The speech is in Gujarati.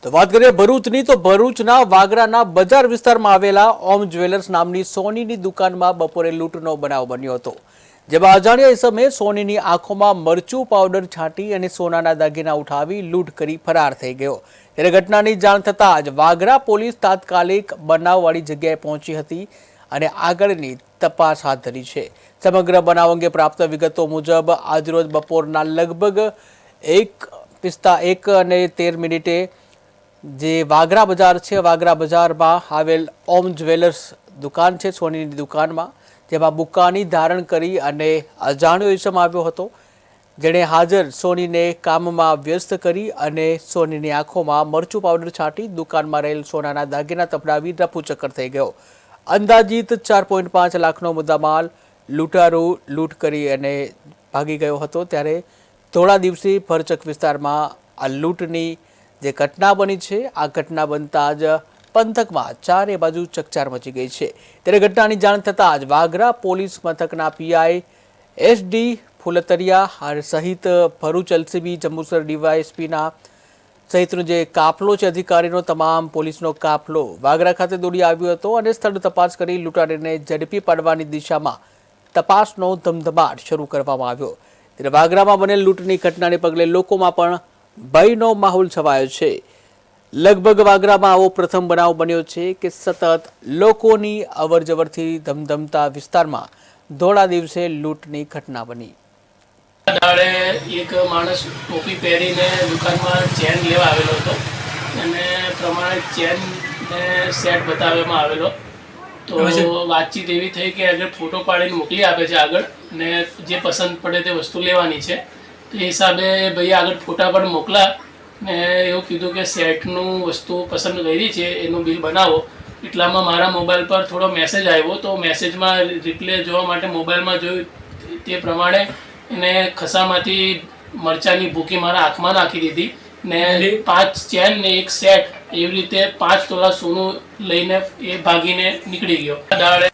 તો વાત કરીએ ભરૂચની તો ભરૂચના વાગરાના બજાર વિસ્તારમાં આવેલા ઓમ જ્વેલર્સ નામની સોનીની દુકાનમાં બપોરે લૂંટનો બનાવ બન્યો હતો, જેમાં અજાણ્યા ઇસમે સોનીની આંખોમાં મરચું પાવડર છાંટી અને સોનાના દાગીના ઉઠાવી લૂંટ કરી ફરાર થઈ ગયો। ત્યારે ઘટનાની જાણ થતાં જ વાગરા પોલીસ તાત્કાલિક બનાવવાળી જગ્યાએ પહોંચી હતી અને આગળની તપાસ હાથ ધરી છે। સમગ્ર બનાવ અંગે પ્રાપ્ત વિગતો મુજબ આજરોજ બપોરના લગભગ 1:13 જે વાગરા બજાર છે, વાગરા બજારમાં આવેલ ઓમ જ્વેલર્સ દુકાન છે, સોનીની દુકાનમાં, જેમાં બુક્કાની ધારણ કરી અને અજાણ્યો ઇસમ આવ્યો હતો, જેણે હાજર સોનીને કામમાં વ્યસ્ત કરી અને સોનીની આંખોમાં મરચું પાવડર છાંટી દુકાનમાં રહેલ સોનાના દાગીના તપડાવી રફુચક્કર થઈ ગયો। અંદાજિત 4.5 લાખનો મુદ્દામાલ લૂંટારૂ લૂંટ કરી અને ભાગી ગયો હતો। ત્યારે થોડા દિવસે ભરચક વિસ્તારમાં આ લૂંટની જે ઘટના બની છે, આ ઘટના બનતા જ પંથકમાં ચારે બાજુ ચકચાર મચી ગઈ છે। ત્યારે ઘટનાની જાણ થતાં જ વાગરા પોલીસ મથકના પીઆઈ એસડી ફુલતરિયા સહિત ભરૂચ એલસીબી જંબુસર ડીવાયએસપીના સહિતનો જે કાફલો છે, અધિકારીનો તમામ પોલીસનો કાફલો વાગરા ખાતે દોડી આવ્યો હતો અને સ્થળ તપાસ કરી લૂંટારીને ઝડપી પાડવાની દિશામાં તપાસનો ધમધમાટ શરૂ કરવામાં આવ્યો। ત્યારે વાગરામાં બનેલ લૂંટની ઘટનાને પગલે લોકોમાં પણ ભયનો માહોલ છવાયો છે। લગભગ વાગરામાં આવો પ્રથમ બનાવ બન્યો છે કે સતત લોકોની અવરજવરથી ધમધમતા વિસ્તારમાં ધોળા દિવસે લૂંટની ઘટના બની। દાડે એક માણસ ટોપી પહેરીને દુકાનમાં ચેન લેવા આવેલો હતો અને પ્રમાણે ચેનને સેટ બતાવવામાં આવેલો તો વાતચીત એવી થઈ કે આગળ ફોટો પાડીને મોકલી આપે છે આગળ ને જે પસંદ પડે તે વસ્તુ લેવાની છે। તો એ હિસાબે ભાઈ આગળ ફોટા પણ મોકલા ને એવું કીધું કે સેટનું વસ્તુ પસંદ કરી છે, એનું બિલ બનાવો। એટલામાં મારા મોબાઈલ પર થોડો મેસેજ આવ્યો તો મેસેજમાં રિપ્લે જોવા માટે મોબાઈલમાં જોયું તે પ્રમાણે એને ખસામાંથી મરચાની ભૂકી મારા આંખમાં નાખી દીધી ને 5 ચેન ને 1 સેટ એવી રીતે 5 તોલા સોનું લઈને એ ભાગીને નીકળી ગયો।